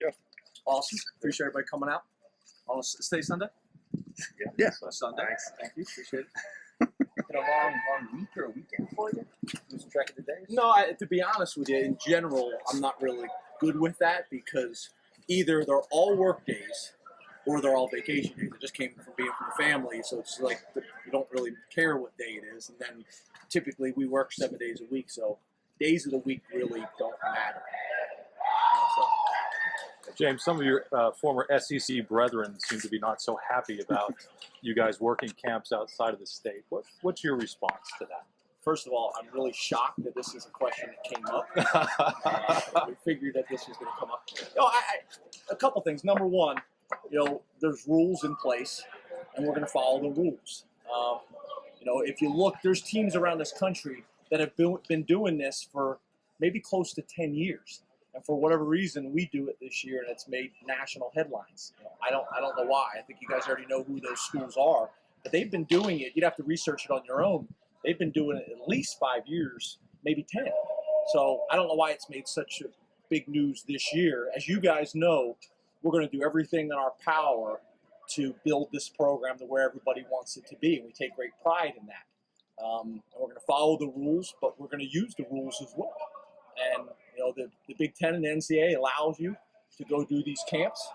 Yeah. Awesome. Appreciate everybody coming out. On a stay Sunday? Yeah. Sunday. Thanks. Thank you. Appreciate it. Been a long week or a weekend for you? Losing track of the days? No, to be honest with you, in general, I'm not really good with that because either they're all work days or they're all vacation days. I just came from being from the family, so it's like you don't really care what day it is. And then typically we work 7 days a week, so days of the week really don't matter. James, some of your former SEC brethren seem to be not so happy about you guys working camps outside of the state. What's your response to that? First of all, I'm really shocked that this is a question that came up. We figured that this was going to come up. A couple things. Number one, there's rules in place, and we're going to follow the rules. If you look, there's teams around this country that have been doing this for maybe close to 10 years. And for whatever reason, we do it this year, and it's made national headlines. I don't know why. I think you guys already know who those schools are, but they've been doing it. You'd have to research it on your own. They've been doing it at least 5 years, maybe 10. So I don't know why it's made such a big news this year. As you guys know, we're going to do everything in our power to build this program to where everybody wants it to be, and we take great pride in that. And we're going to follow the rules, but we're going to use the rules as well. And the Big Ten and the NCAA allows you to go do these camps.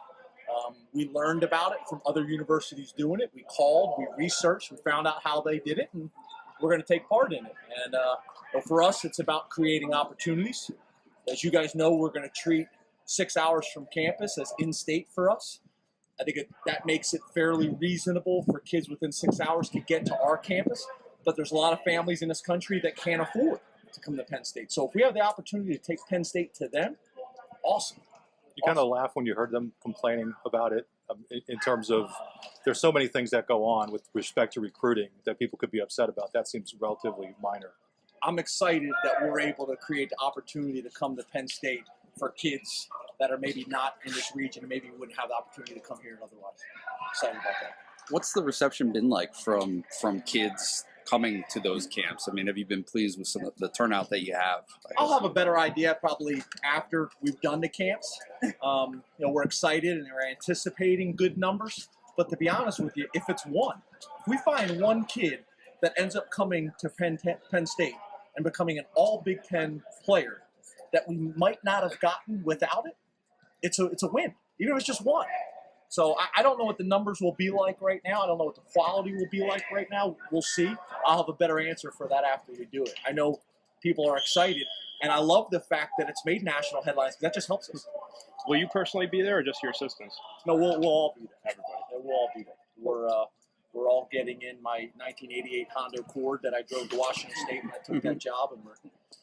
We learned about it from other universities doing it. We called, we researched, we found out how they did it, and we're going to take part in it. And for us, it's about creating opportunities. As you guys know, we're going to treat 6 hours from campus as in-state for us. I think that makes it fairly reasonable for kids within 6 hours to get to our campus. But there's a lot of families in this country that can't afford to come to Penn State. So if we have the opportunity to take Penn State to them, awesome. You kind of laugh when you heard them complaining about it in terms of there's so many things that go on with respect to recruiting that people could be upset about. That seems relatively minor. I'm excited that we're able to create the opportunity to come to Penn State for kids that are maybe not in this region and maybe wouldn't have the opportunity to come here otherwise. Excited about that. What's the reception been like from kids coming to those camps? I mean, have you been pleased with some of the turnout that you have? I'll have a better idea probably after we've done the camps. We're excited and we're anticipating good numbers. But to be honest with you, if we find one kid that ends up coming to Penn State and becoming an all Big Ten player that we might not have gotten without it, it's a win, even if it's just one. So I don't know what the numbers will be like right now. I don't know what the quality will be like right now. We'll see. I'll have a better answer for that after we do it. I know people are excited, and I love the fact that it's made national headlines. That just helps us. Will you personally be there or just your assistants? No, we'll all be there. Everybody. We'll all be there. We're all getting in my 1988 Honda Accord that I drove to Washington State when I took that job, and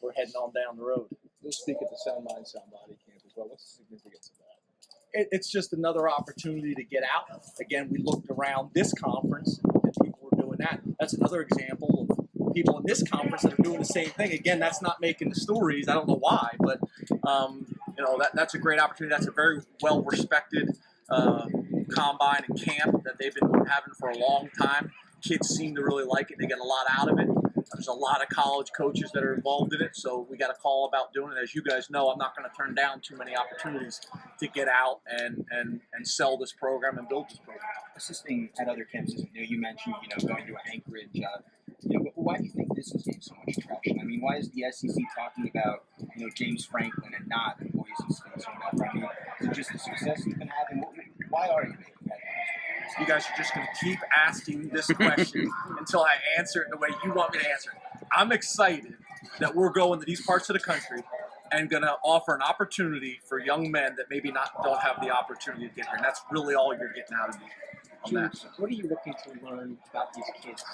we're heading on down the road. You'll speak at the Sound Mind, Sound Body camp as well. What's the significance of that? It's just another opportunity to get out. Again, we looked around this conference and people were doing that. That's another example of people in this conference that are doing the same thing. Again, that's not making the stories. I don't know why, but that's a great opportunity. That's a very well-respected combine and camp that they've been having for a long time. Kids seem to really like it. They get a lot out of it. There's a lot of college coaches that are involved in it, so we got a call about doing it. As you guys know, I'm not going to turn down too many opportunities to get out and sell this program and build this program. Assisting at other campuses, you mentioned, going to Anchorage. Why do you think this has gained so much traction? I mean, why is the SEC talking about, James Franklin and not in Boise State or whatever? I mean, is it just the success you've been having? Why are you making that? You guys are just going to keep asking this question until I answer it in the way you want me to answer it. I'm excited that we're going to these parts of the country and going to offer an opportunity for young men that maybe don't have the opportunity to get here. And that's really all you're getting out of me on that. What are you looking to learn about these kids,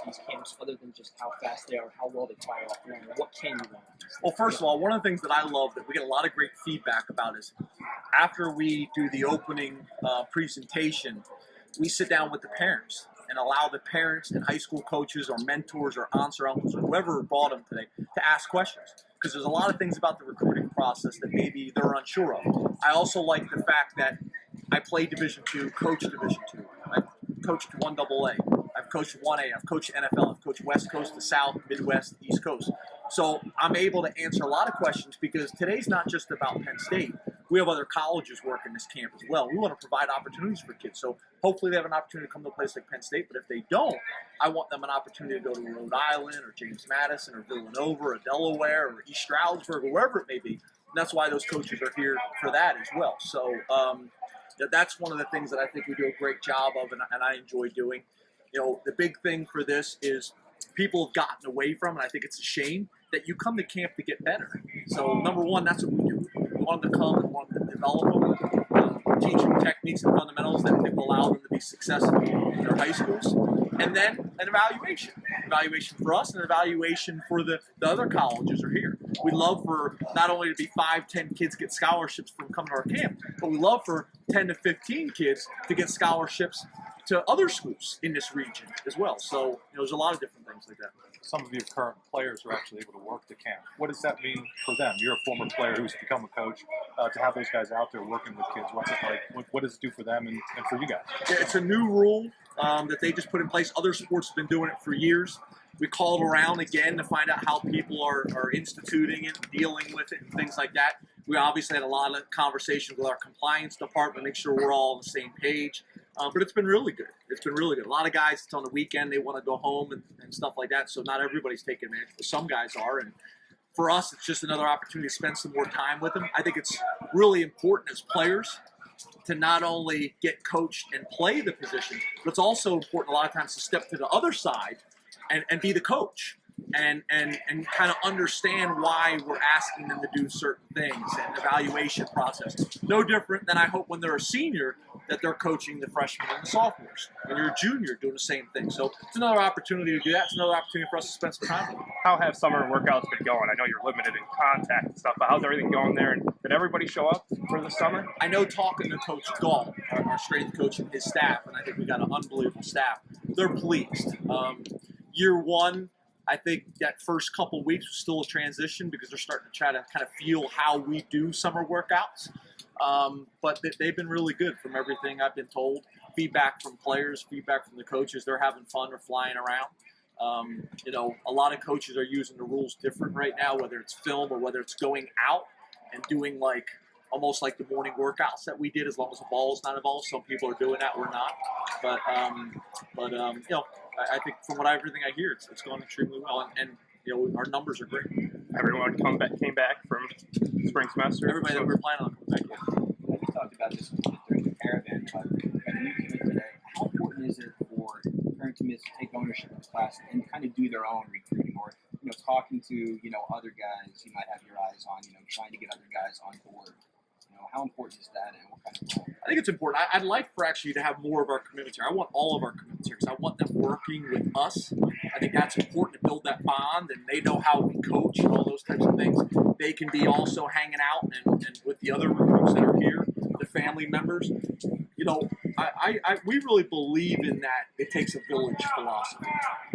these camps, other than just how fast they are, how well they fire off the line? What can you learn? Well, first of all, one of the things that I love that we get a lot of great feedback about is after we do the opening presentation, we sit down with the parents and allow the parents and high school coaches or mentors or aunts or uncles or whoever brought them today to ask questions. Because there's a lot of things about the recruiting process that maybe they're unsure of. I also like the fact that I played Division II, coached Division II. I've coached 1AA. I've coached 1A. I've coached NFL. I've coached West Coast to South, Midwest, East Coast. So I'm able to answer a lot of questions because today's not just about Penn State. we have other colleges working this camp as well. We want to provide opportunities for kids. So hopefully they have an opportunity to come to a place like Penn State. But if they don't, I want them an opportunity to go to Rhode Island or James Madison or Villanova or Delaware or East Stroudsburg or wherever it may be. And that's why those coaches are here for that as well. So that's one of the things that I think we do a great job of, and I enjoy doing. The big thing for this is people have gotten away from, and I think it's a shame, that you come to camp to get better. So number one, that's what we do. We want them to come and want them to develop them, teach them techniques and fundamentals that will allow them to be successful in their high schools. And then an evaluation for us and an evaluation for the other colleges are here. We love for not only to be 5-10 kids get scholarships from coming to our camp, but we love for 10 to 15 kids to get scholarships to other schools in this region as well. So there's a lot of different things like that. Some of your current players are actually able to work the camp. What does that mean for them? You're a former player who's become a coach. To have those guys out there working with kids, what's it like? What does it do for them and for you guys? It's a new rule that they just put in place. Other sports have been doing it for years. We called around again to find out how people are instituting it, dealing with it, and things like that. We obviously had a lot of conversations with our compliance department, make sure we're all on the same page. But it's been really good. It's been really good. A lot of guys, it's on the weekend, they want to go home and stuff like that. So not everybody's taking advantage, but some guys are. And for us, it's just another opportunity to spend some more time with them. I think it's really important as players to not only get coached and play the position, but it's also important a lot of times to step to the other side and be the coach and kind of understand why we're asking them to do certain things and evaluation process. No different than I hope when they're a senior that they're coaching the freshmen and the sophomores. When you're a junior, doing the same thing. So it's another opportunity to do that. It's another opportunity for us to spend some time with them. How have summer workouts been going? I know you're limited in contact and stuff, but how's everything going there? And did everybody show up for the summer? I know talking to Coach Gall, our strength coach, and his staff, and I think we got an unbelievable staff, they're pleased. Year one, I think that first couple weeks was still a transition because they're starting to try to kind of feel how we do summer workouts. But they've been really good from everything I've been told. Feedback from players, feedback from the coaches. They're having fun. They're flying around. A lot of coaches are using the rules different right now, whether it's film or whether it's going out and doing almost like the morning workouts that we did, as long as the ball is not involved. Some people are doing that, we're not. But I think from everything I hear, it's going extremely well, and our numbers are great. Everyone came back from spring semester. Everybody that we're planning on coming back. We talked about this a little bit during the caravan, but when you commit today, how important is it for current commits to take ownership of the class and kind of do their own recruiting, or talking to other guys you might have your eyes on, trying to get other guys on board? How important is that, and what kind of role? I think it's important. I'd like for actually to have more of our commitments here. I want all of our commitments here because I want them working with us. I think that's important to build that bond, and they know how we coach and all those types of things. They can be also hanging out and with the other recruits that are here, the family members. We really believe in that it takes a village philosophy.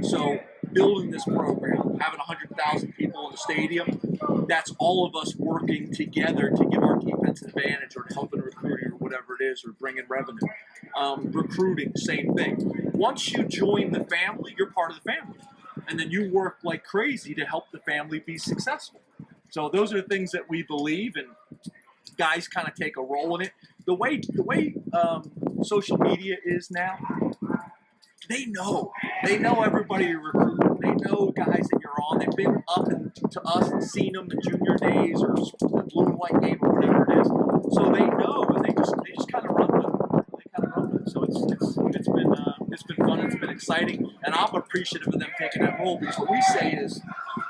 So building this program, having 100,000 people in the stadium, that's all of us working together to give our defense an advantage or to help in recruiting or whatever it is, or bring in revenue. Recruiting, same thing. Once you join the family, you're part of the family. And then you work like crazy to help the family be successful. So those are the things that we believe, and guys kind of take a role in it. The way social media is now, they know everybody you're recruiting. They know guys that you're on. They've been up to us and seen them in junior days or the blue and white game or whatever it is. So they know, and they just kind of run with it. They kind of run with it. So it's been fun. It's been exciting, and I'm appreciative of them taking that role, because what we say is,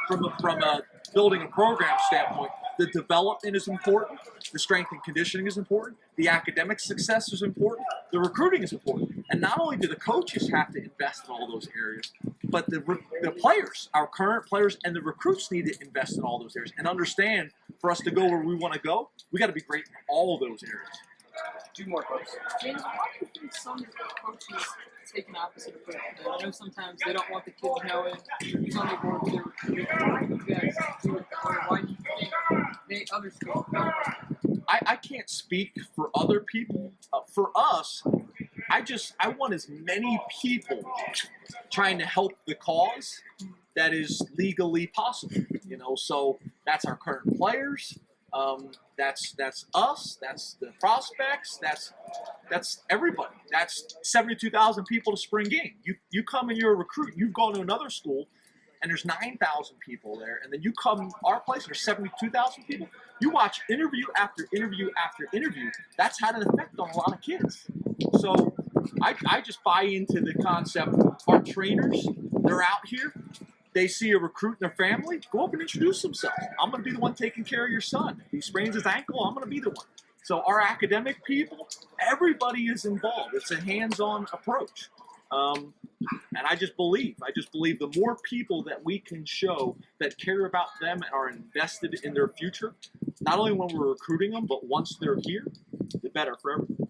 from a building a program standpoint, the development is important, the strength and conditioning is important, the academic success is important, the recruiting is important. And not only do the coaches have to invest in all those areas, but the players, our current players and the recruits need to invest in all those areas and understand, for us to go where we want to go, we got to be great in all of those areas. Two more questions. James, why do you think some coaches take an opposite approach? I know sometimes they don't want the kids knowing who's on the board with their recruiting. You guys do it that way. Why do you think others don't? I can't speak for other people. For us, I want as many people trying to help the cause that is legally possible. So that's our current players. That's us. That's the prospects. That's everybody. That's 72,000 people to spring game. You come and you're a recruit. You've gone to another school, and there's 9,000 people there, and then you come our place and there's 72,000 people. You watch interview after interview after interview. That's had an effect on a lot of kids. So I just buy into the concept. Our trainers, they're out here. They see a recruit and their family, go up and introduce themselves. I'm going to be the one taking care of your son. If he sprains his ankle, I'm going to be the one. So our academic people, everybody is involved. It's a hands-on approach. And I just believe the more people that we can show that care about them and are invested in their future, not only when we're recruiting them, but once they're here, the better for everybody.